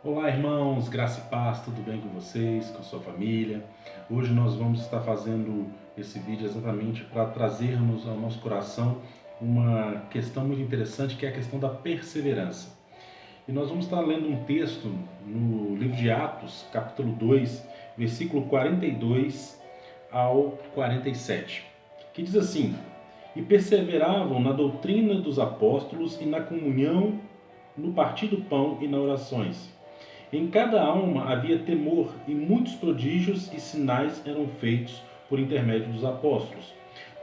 Olá, irmãos, graça e paz, tudo bem com vocês, com sua família? Hoje nós vamos estar fazendo esse vídeo exatamente para trazermos ao nosso coração uma questão muito interessante, que é a questão da perseverança. E nós vamos estar lendo um texto no livro de Atos, capítulo 2, versículo 42 ao 47, que diz assim: E perseveravam na doutrina dos apóstolos e na comunhão, no partir do pão e nas orações. Em cada alma havia temor, e muitos prodígios e sinais eram feitos por intermédio dos apóstolos.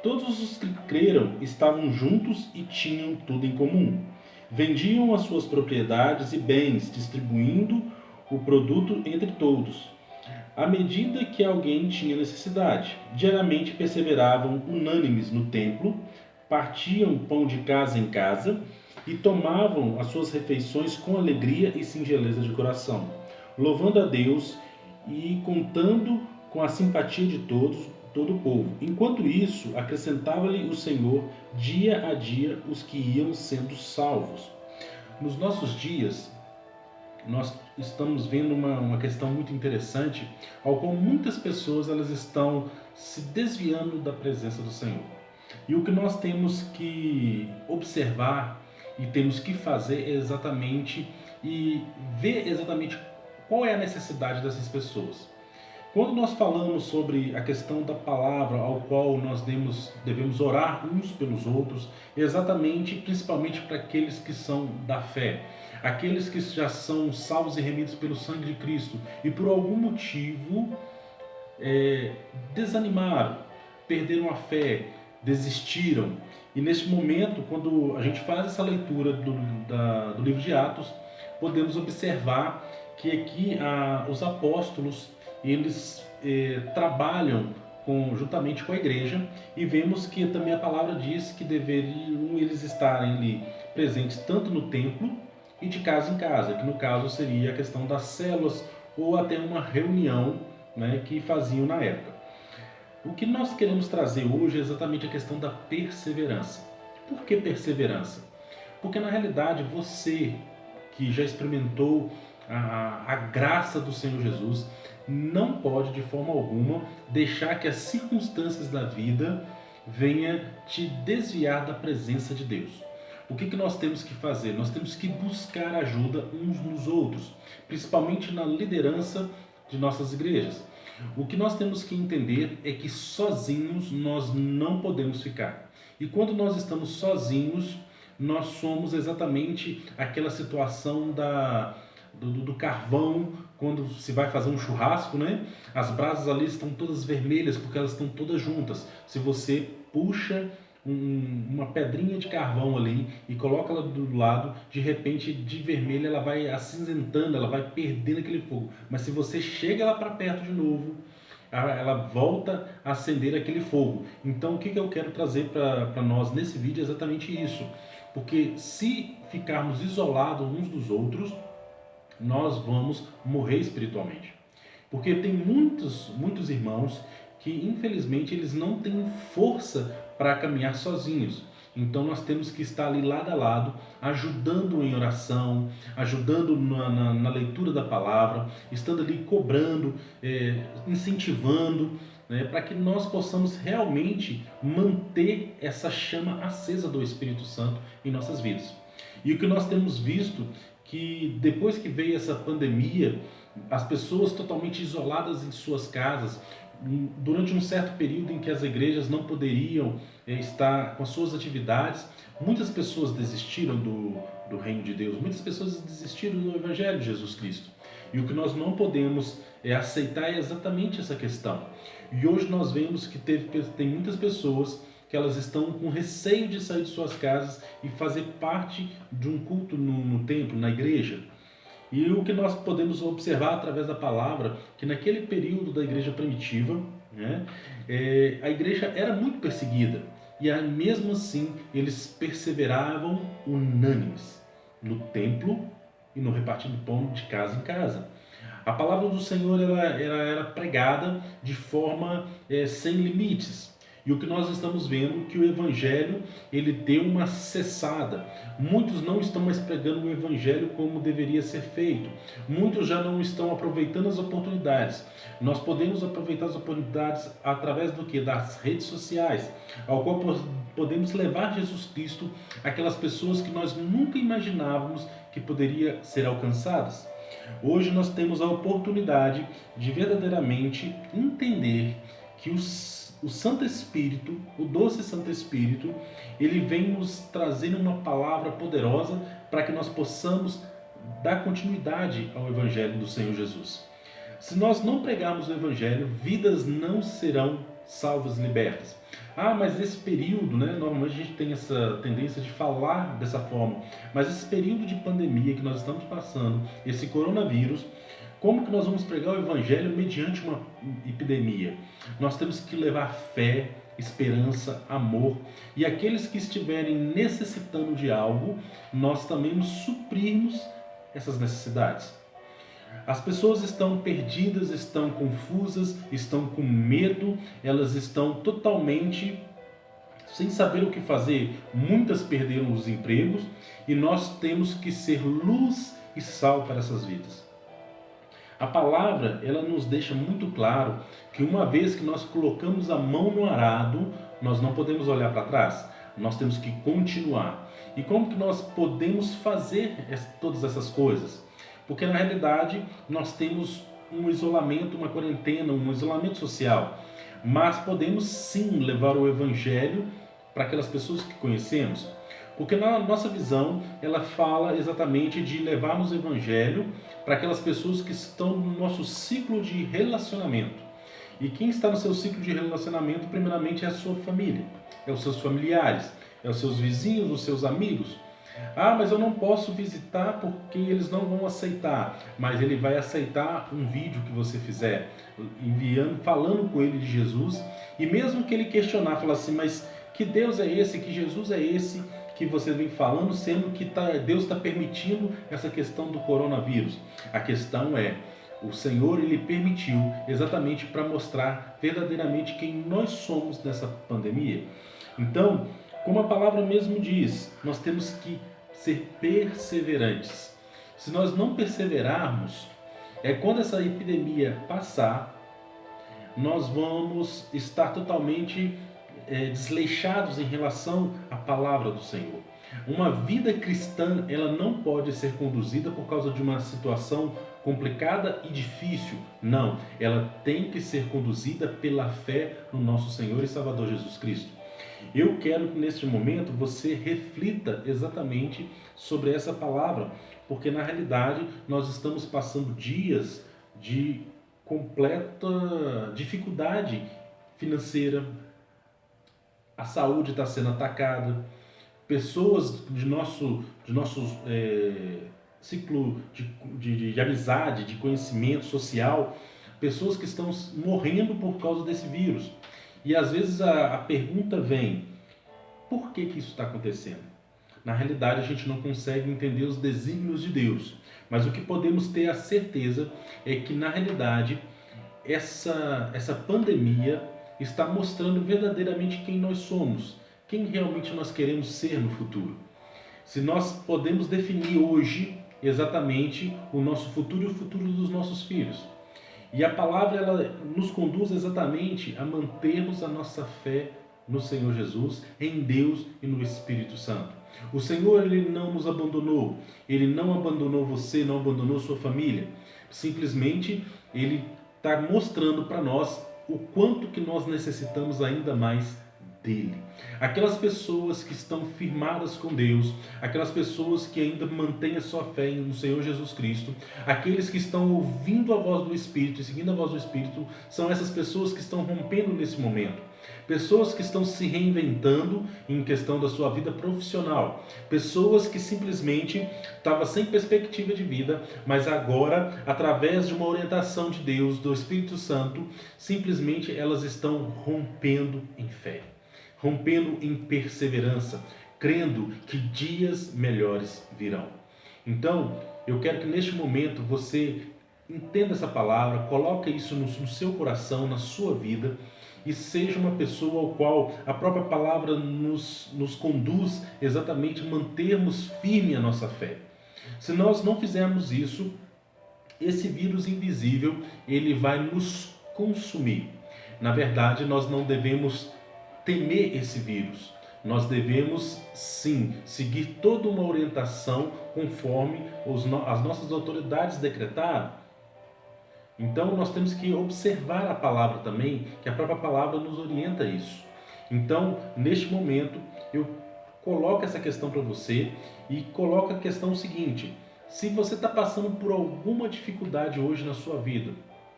Todos os que creram estavam juntos e tinham tudo em comum. Vendiam as suas propriedades e bens, distribuindo o produto entre todos, à medida que alguém tinha necessidade. Diariamente perseveravam unânimes no templo, partiam pão de casa em casa e tomavam as suas refeições com alegria e singeleza de coração, louvando a Deus e contando com a simpatia de todo o povo. Enquanto isso, acrescentava-lhe o Senhor dia a dia os que iam sendo salvos. Nos nossos dias, nós estamos vendo uma questão muito interessante, ao qual muitas pessoas elas estão se desviando da presença do Senhor. E o que nós temos que observar e temos que fazer é exatamente e ver exatamente qual é a necessidade dessas pessoas. Quando nós falamos sobre a questão da palavra ao qual nós devemos orar uns pelos outros, exatamente, principalmente para aqueles que são da fé, aqueles que já são salvos e remidos pelo sangue de Cristo e por algum motivo desanimaram, perderam a fé, desistiram. E neste momento, quando a gente faz essa leitura do livro de Atos, podemos observar que aqui os apóstolos eles trabalham juntamente com a igreja, e vemos que também a palavra diz que deveriam eles estarem ali presentes tanto no templo e de casa em casa, que no caso seria a questão das células ou até uma reunião, né, que faziam na época. O que nós queremos trazer hoje é exatamente a questão da perseverança. Por que perseverança? Porque na realidade você que já experimentou a graça do Senhor Jesus não pode de forma alguma deixar que as circunstâncias da vida venha te desviar da presença de Deus. O que nós temos que fazer? Nós temos que buscar ajuda uns nos outros, principalmente na liderança de nossas igrejas. O que nós temos que entender é que sozinhos nós não podemos ficar. E quando nós estamos sozinhos, nós somos exatamente aquela situação do carvão, quando se vai fazer um churrasco, né? As brasas ali estão todas vermelhas porque elas estão todas juntas. Se você puxa uma pedrinha de carvão ali e coloca ela do lado, de repente de vermelho ela vai acinzentando, ela vai perdendo aquele fogo. Mas se você chega lá para perto de novo, ela volta a acender aquele fogo. Então o que eu quero trazer para nós nesse vídeo é exatamente isso. Porque se ficarmos isolados uns dos outros, nós vamos morrer espiritualmente. Porque tem muitos irmãos que infelizmente eles não têm força para caminhar sozinhos. Então nós temos que estar ali lado a lado, ajudando em oração, ajudando na leitura da palavra, estando ali cobrando, incentivando, né, para que nós possamos realmente manter essa chama acesa do Espírito Santo em nossas vidas. E o que nós temos visto que depois que veio essa pandemia, as pessoas totalmente isoladas em suas casas, durante um certo período em que as igrejas não poderiam estar com as suas atividades, muitas pessoas desistiram do reino de Deus, muitas pessoas desistiram do Evangelho de Jesus Cristo. E o que nós não podemos aceitar é exatamente essa questão. E hoje nós vemos que tem muitas pessoas que elas estão com receio de sair de suas casas e fazer parte de um culto no templo, na igreja. E o que nós podemos observar através da palavra, que naquele período da igreja primitiva, né, a igreja era muito perseguida. E mesmo assim, eles perseveravam unânimes no templo e no repartir do pão de casa em casa. A palavra do Senhor ela era pregada de forma sem limites. E o que nós estamos vendo é que o evangelho ele deu uma cessada. Muitos não estão mais pregando o evangelho como deveria ser feito. Muitos já não estão aproveitando as oportunidades. Nós podemos aproveitar as oportunidades através do que? Das redes sociais, ao qual podemos levar Jesus Cristo àquelas pessoas que nós nunca imaginávamos que poderia ser alcançadas. Hoje nós temos a oportunidade de verdadeiramente entender que o Santo Espírito, o doce Santo Espírito, ele vem nos trazer uma palavra poderosa para que nós possamos dar continuidade ao Evangelho do Senhor Jesus. Se nós não pregarmos o Evangelho, vidas não serão salvas e libertas. Mas esse período, normalmente a gente tem essa tendência de falar dessa forma, mas esse período de pandemia que nós estamos passando, esse coronavírus, como que nós vamos pregar o Evangelho mediante uma epidemia? Nós temos que levar fé, esperança, amor, e aqueles que estiverem necessitando de algo, nós também nos suprirmos essas necessidades. As pessoas estão perdidas, estão confusas, estão com medo, elas estão totalmente sem saber o que fazer. Muitas perderam os empregos e nós temos que ser luz e sal para essas vidas. A palavra, ela nos deixa muito claro que uma vez que nós colocamos a mão no arado, nós não podemos olhar para trás, nós temos que continuar. E como que nós podemos fazer todas essas coisas? Porque na realidade nós temos um isolamento, uma quarentena, um isolamento social, mas podemos sim levar o Evangelho para aquelas pessoas que conhecemos. Porque na nossa visão, ela fala exatamente de levarmos o Evangelho para aquelas pessoas que estão no nosso ciclo de relacionamento. E quem está no seu ciclo de relacionamento, primeiramente, é a sua família, é os seus familiares, é os seus vizinhos, os seus amigos. Mas eu não posso visitar porque eles não vão aceitar. Mas ele vai aceitar um vídeo que você fizer, enviando, falando com ele de Jesus. E mesmo que ele questionar, falar assim, mas que Deus é esse, que Jesus é esse que você vem falando, sendo que Deus está permitindo essa questão do coronavírus. A questão é, o Senhor ele permitiu exatamente para mostrar verdadeiramente quem nós somos nessa pandemia. Então, como a palavra mesmo diz, nós temos que ser perseverantes. Se nós não perseverarmos, quando essa epidemia passar, nós vamos estar totalmente desleixados em relação à palavra do Senhor. Uma vida cristã, ela não pode ser conduzida por causa de uma situação complicada e difícil. Não, ela tem que ser conduzida pela fé no nosso Senhor e Salvador Jesus Cristo. Eu quero que neste momento você reflita exatamente sobre essa palavra, porque na realidade nós estamos passando dias de completa dificuldade financeira, a saúde está sendo atacada, pessoas de nosso ciclo de amizade, de conhecimento social, pessoas que estão morrendo por causa desse vírus. E às vezes a pergunta vem, por que isso está acontecendo? Na realidade a gente não consegue entender os desígnios de Deus, mas o que podemos ter a certeza é que na realidade essa pandemia está mostrando verdadeiramente quem nós somos, quem realmente nós queremos ser no futuro. Se nós podemos definir hoje exatamente o nosso futuro e o futuro dos nossos filhos. E a palavra ela nos conduz exatamente a mantermos a nossa fé no Senhor Jesus, em Deus e no Espírito Santo. O Senhor ele não nos abandonou, Ele não abandonou você, não abandonou sua família. Simplesmente Ele está mostrando para nós o quanto que nós necessitamos ainda mais dele. Aquelas pessoas que estão firmadas com Deus, aquelas pessoas que ainda mantêm a sua fé no Senhor Jesus Cristo, aqueles que estão ouvindo a voz do Espírito e seguindo a voz do Espírito, são essas pessoas que estão rompendo nesse momento. Pessoas que estão se reinventando em questão da sua vida profissional. Pessoas que simplesmente estavam sem perspectiva de vida, mas agora, através de uma orientação de Deus, do Espírito Santo, simplesmente elas estão rompendo em fé, rompendo em perseverança, crendo que dias melhores virão. Então, eu quero que neste momento você entenda essa palavra, coloque isso no seu coração, na sua vida, e seja uma pessoa ao qual a própria palavra nos conduz exatamente a mantermos firme a nossa fé. Se nós não fizermos isso, esse vírus invisível, ele vai nos consumir. Na verdade, nós não devemos temer esse vírus. Nós devemos, sim, seguir toda uma orientação conforme as nossas autoridades decretaram. Então, nós temos que observar a palavra também, que a própria palavra nos orienta a isso. Então, neste momento, eu coloco essa questão para você e coloco a questão seguinte: se você está passando por alguma dificuldade hoje na sua vida,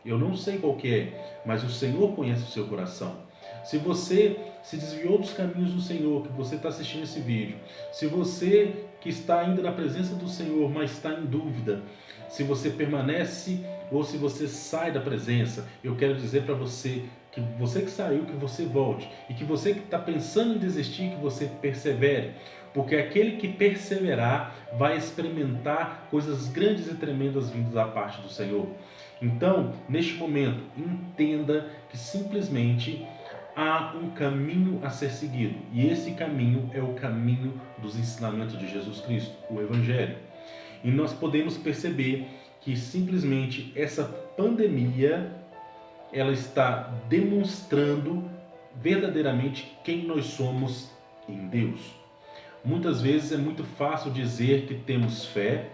eu não sei qual que é, mas o Senhor conhece o seu coração. Se você se desviou dos caminhos do Senhor, que você está assistindo esse vídeo, se você que está ainda na presença do Senhor, mas está em dúvida, se você permanece ou se você sai da presença, eu quero dizer para você que saiu, que você volte, e que você que está pensando em desistir, que você persevere, porque aquele que perseverar vai experimentar coisas grandes e tremendas vindas da parte do Senhor. Então, neste momento, entenda que simplesmente há um caminho a ser seguido, e esse caminho é o caminho dos ensinamentos de Jesus Cristo, o Evangelho. E nós podemos perceber que simplesmente essa pandemia, ela está demonstrando verdadeiramente quem nós somos em Deus. Muitas vezes é muito fácil dizer que temos fé,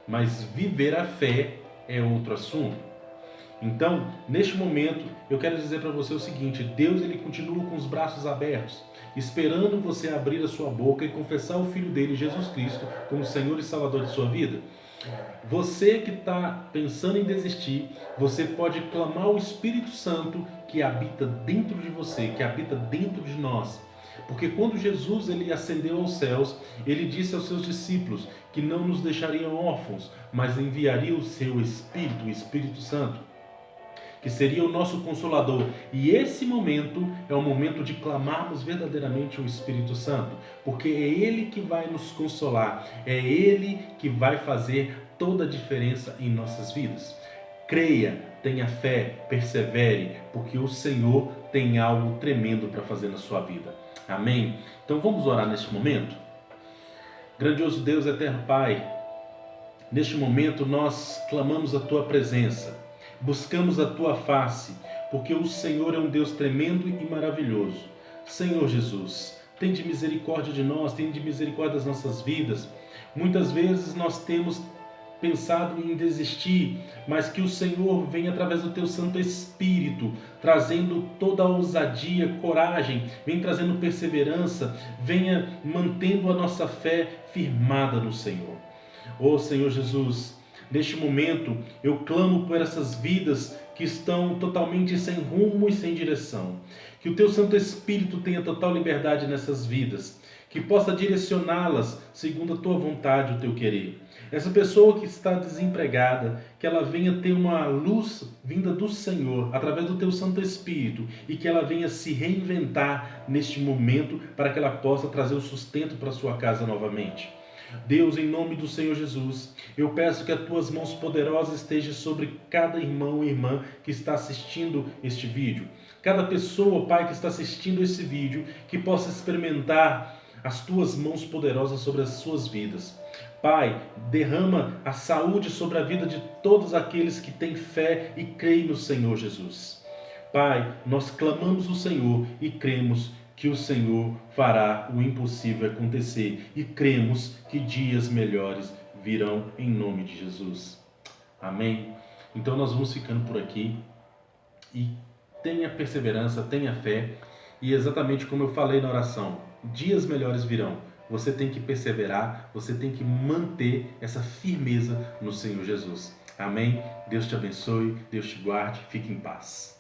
mas viver a fé é outro assunto. Então, neste momento, eu quero dizer para você o seguinte: Deus, ele continua com os braços abertos, esperando você abrir a sua boca e confessar o Filho dele, Jesus Cristo, como Senhor e Salvador de sua vida. Você que está pensando em desistir, você pode clamar o Espírito Santo que habita dentro de você, que habita dentro de nós. Porque quando Jesus ele ascendeu aos céus, ele disse aos seus discípulos que não nos deixariam órfãos, mas enviaria o seu Espírito, o Espírito Santo, que seria o nosso Consolador. E esse momento é o momento de clamarmos verdadeiramente o Espírito Santo, porque é Ele que vai nos consolar, é Ele que vai fazer toda a diferença em nossas vidas. Creia, tenha fé, persevere, porque o Senhor tem algo tremendo para fazer na sua vida. Amém? Então vamos orar neste momento? Grandioso Deus, eterno Pai, neste momento nós clamamos a Tua presença, buscamos a Tua face, porque o Senhor é um Deus tremendo e maravilhoso. Senhor Jesus, tem de misericórdia de nós, tem de misericórdia das nossas vidas. Muitas vezes nós temos pensado em desistir, mas que o Senhor venha através do Teu Santo Espírito, trazendo toda a ousadia, coragem, vem trazendo perseverança, venha mantendo a nossa fé firmada no Senhor. Ó Senhor Jesus, neste momento eu clamo por essas vidas que estão totalmente sem rumo e sem direção. Que o Teu Santo Espírito tenha total liberdade nessas vidas, que possa direcioná-las segundo a Tua vontade, o Teu querer. Essa pessoa que está desempregada, que ela venha ter uma luz vinda do Senhor, através do Teu Santo Espírito, e que ela venha se reinventar neste momento, para que ela possa trazer o sustento para a sua casa novamente. Deus, em nome do Senhor Jesus, eu peço que as Tuas mãos poderosas estejam sobre cada irmão e irmã que está assistindo este vídeo. Cada pessoa, Pai, que está assistindo esse vídeo, que possa experimentar as Tuas mãos poderosas sobre as suas vidas. Pai, derrama a saúde sobre a vida de todos aqueles que têm fé e creem no Senhor Jesus. Pai, nós clamamos o Senhor e cremos que o Senhor fará o impossível acontecer e cremos que dias melhores virão em nome de Jesus. Amém? Então nós vamos ficando por aqui e tenha perseverança, tenha fé e exatamente como eu falei na oração, dias melhores virão. Você tem que perseverar, você tem que manter essa firmeza no Senhor Jesus. Amém? Deus te abençoe, Deus te guarde, fique em paz.